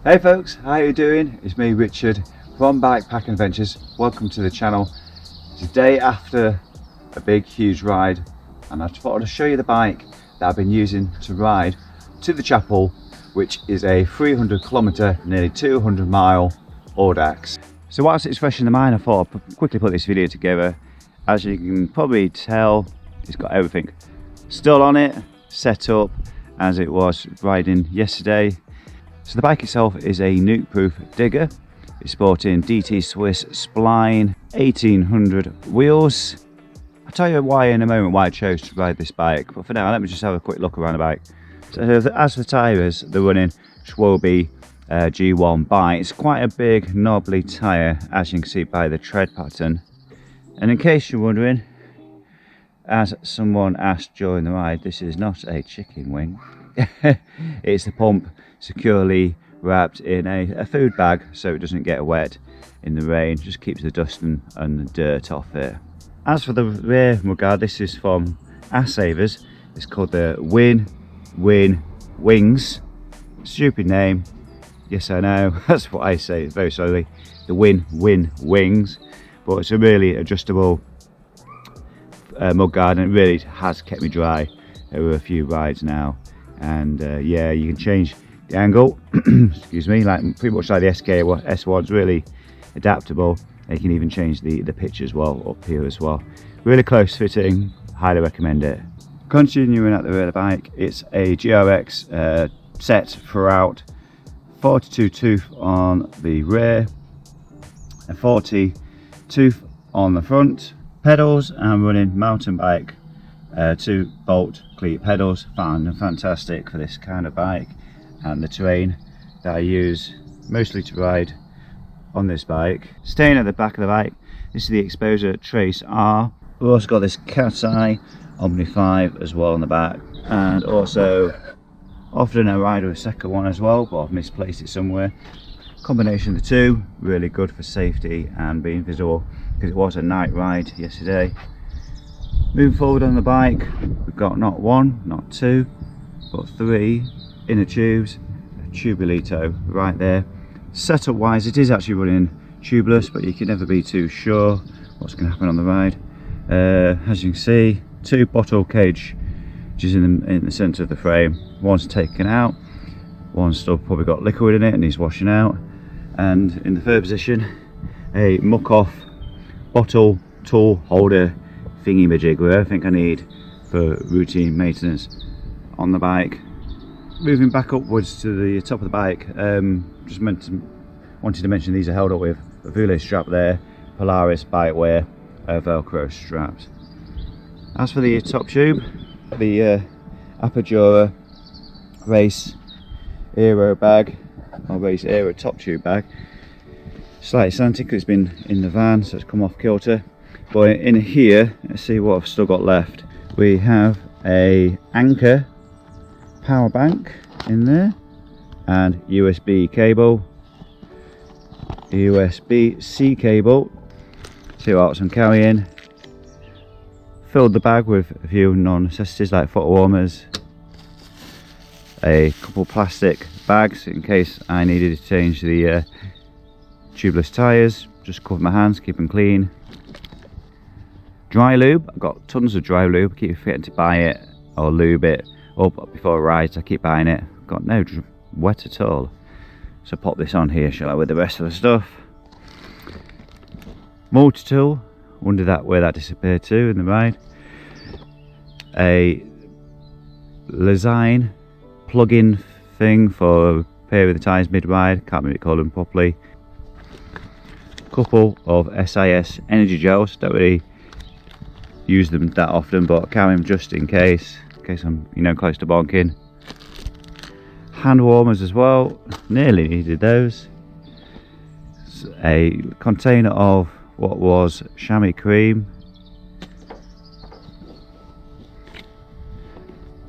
Hey folks, how you doing? It's me, Richard from Bikepacking Adventures. Welcome to the channel. It's a day after a big huge ride and I thought I'd show you the bike that I've been using to ride to the chapel, which is a 300 kilometer, nearly 200 mile Audax. So whilst it's fresh in the mind, I thought I'd quickly put this video together. As you can probably tell, it's got everything still on it, set up as it was riding yesterday. So the bike itself is a nuke-proof digger. It's sporting DT Swiss spline, 1800 wheels. I'll tell you why in a moment why I chose to ride this bike, but for now let me just have a quick look around the bike. So as for the tyres, they're running Schwalbe G1 bike. It's quite a big knobbly tyre, as you can see by the tread pattern. And in case you're wondering, as someone asked during the ride, this is not a chicken wing. It's the pump securely wrapped in a food bag so it doesn't get wet in the rain, just keeps the dust and the dirt off it. As for the rear mudguard, this is from Savers. It's called the Win Wings. Stupid name, yes I know, that's what I say very slowly, the Win Wings, but it's a really adjustable mudguard and it really has kept me dry over a few rides now. And yeah, you can change the angle excuse me, like pretty much like the S1's really adaptable. You can even change the pitch as well up here as well. Really close fitting, highly recommend it. Continuing at the rear of the bike, it's a GRX set throughout, 42 tooth on the rear, a 40 tooth on the front. Pedals, I'm running mountain bike 2 bolt cleat pedals, found fantastic for this kind of bike and the terrain that I use mostly to ride on this bike. Staying at the back of the bike, this is the Exposure Trace R. We've also got this Cat's Eye Omni 5 as well on the back, and also often I ride with a second one as well, but I've misplaced it somewhere. Combination of the two, really good for safety and being visible because it was a night ride yesterday. Moving forward on the bike, we've got not one, not two, but 3 inner tubes, a tubulito right there. Setup wise, it is actually running tubeless, but you can never be too sure what's going to happen on the ride. As you can see, 2 bottle cage, which is in the centre of the frame. One's taken out, one's still probably got liquid in it and needs washing out. And in the third position, a muck off bottle tool holder thingy majig with everything I need for routine maintenance on the bike. Moving back upwards to the top of the bike, just wanted to mention these are held up with a Vule strap there, Polaris bikewear Velcro straps. As for the top tube, the Apogora Race Aero bag, or Race Aero top tube bag, slightly slanted because it's been in the van so it's come off kilter. But in here, let's see what I've still got left. We have a Anchor power bank in there and USB cable, USB-C cable. See what else I'm carrying. Filled the bag with a few non-necessities like foot warmers, a couple plastic bags in case I needed to change the tubeless tyres, just cover my hands, keep them clean. Dry lube, I've got tons of dry lube, I keep forgetting to buy it or lube it up before rides. I keep buying it, got no wet at all. So pop this on here, shall I, with the rest of the stuff. Multi-tool, wonder where that disappeared to in the ride. A Lesign plug-in thing for repairing the tyres mid-ride, can't really call them properly. Couple of SIS energy gels, don't really use them that often, but carry them just in case I'm close to bonking. Hand warmers as well, nearly needed those. A container of what was chamois cream,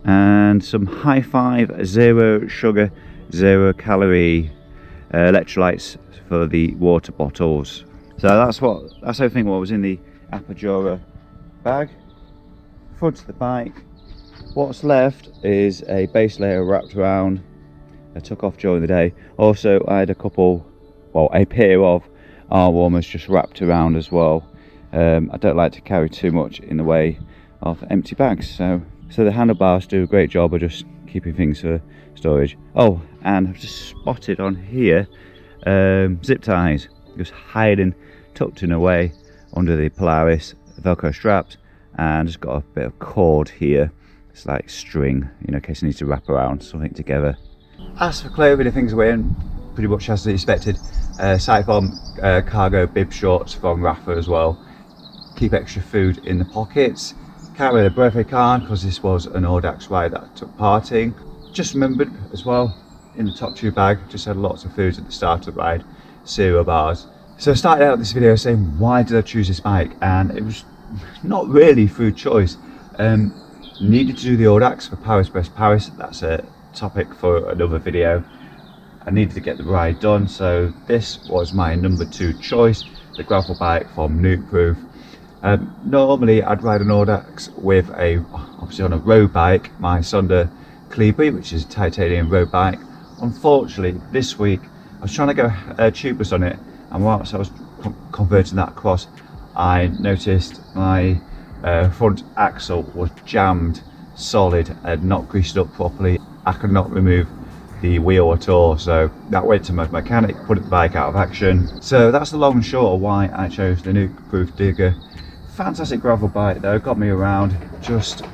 and some High Five zero sugar, 0 calorie electrolytes for the water bottles. So that's everything what was in the Apogora bag. Front of the bike, what's left is a base layer wrapped around I took off during the day. Also, I had a pair of arm warmers just wrapped around as well. I don't like to carry too much in the way of empty bags, so the handlebars do a great job of just keeping things for storage. Oh, and I've just spotted on here zip ties, just hiding, tucked in away under the Polaris Velcro straps, and just got a bit of cord here. It's like string, you know, in case I need to wrap around something together. As for clothing, things are in pretty much as expected. Siphon cargo bib shorts from Rafa as well. Keep extra food in the pockets. Carry the birthday card because this was an Audax ride that I took part in. Just remembered as well, in the top 2 bag, just had lots of foods at the start of the ride, cereal bars. So I started out this video saying why did I choose this bike, and it was not really food choice. Needed to do the Audax for Paris Brest Paris. That's a topic for another video. I needed to get the ride done, so this was my number 2 choice, the gravel bike from Nukeproof. Normally I'd ride an Audax with obviously on a road bike, my Sonder Clebury, which is a titanium road bike. Unfortunately, this week I was trying to go tubeless on it, and whilst I was converting that across, I noticed my front axle was jammed solid and not greased up properly. I could not remove the wheel at all, so that went to my mechanic, put the bike out of action. So that's the long and short of why I chose the Nukeproof Digger. Fantastic gravel bike though, got me around just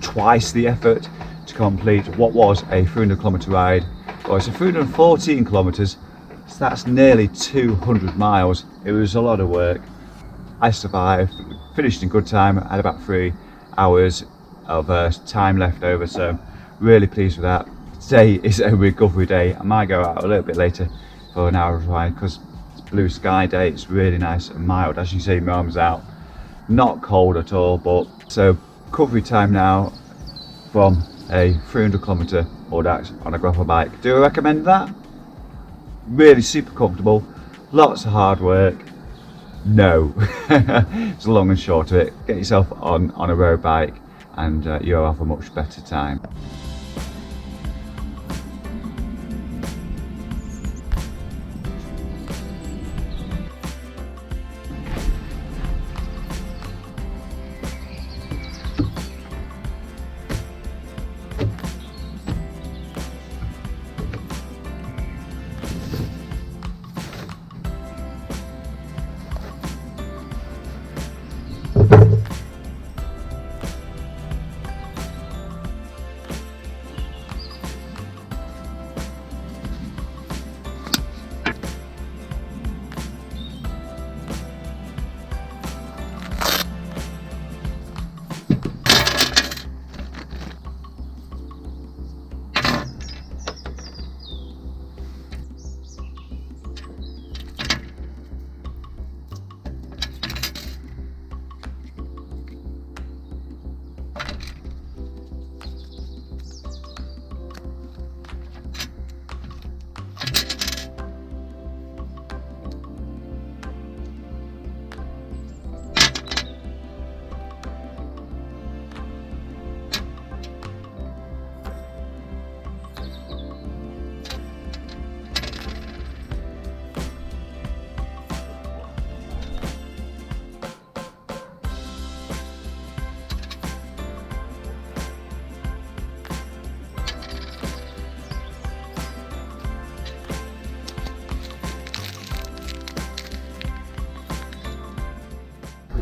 twice the effort to complete what was a 300km ride. Well, it's a 314 kilometers, so that's nearly 200 miles. It was a lot of work. I survived, finished in good time. I had about 3 hours of time left over, so really pleased with that. Today is a recovery day. I might go out a little bit later for an hour's ride because it's blue sky day. It's really nice and mild. As you see, my arms out, not cold at all. But so recovery time now from a 300km Audax on a gravel bike. Do I recommend that? Really super comfortable, lots of hard work. No. It's the long and short of it. Get yourself on a road bike and you'll have a much better time.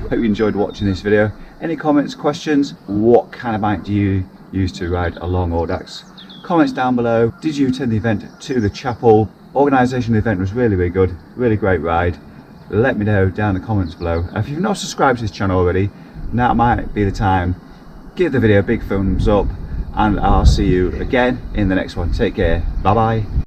Hope you enjoyed watching this video. Any comments, questions? What kind of bike do you use to ride a long Audax? Comments down below. Did you attend the event to the chapel? Organisation of the event was really, really good. Really great ride. Let me know down in the comments below. If you've not subscribed to this channel already, now might be the time. Give the video a big thumbs up, and I'll see you again in the next one. Take care. Bye bye.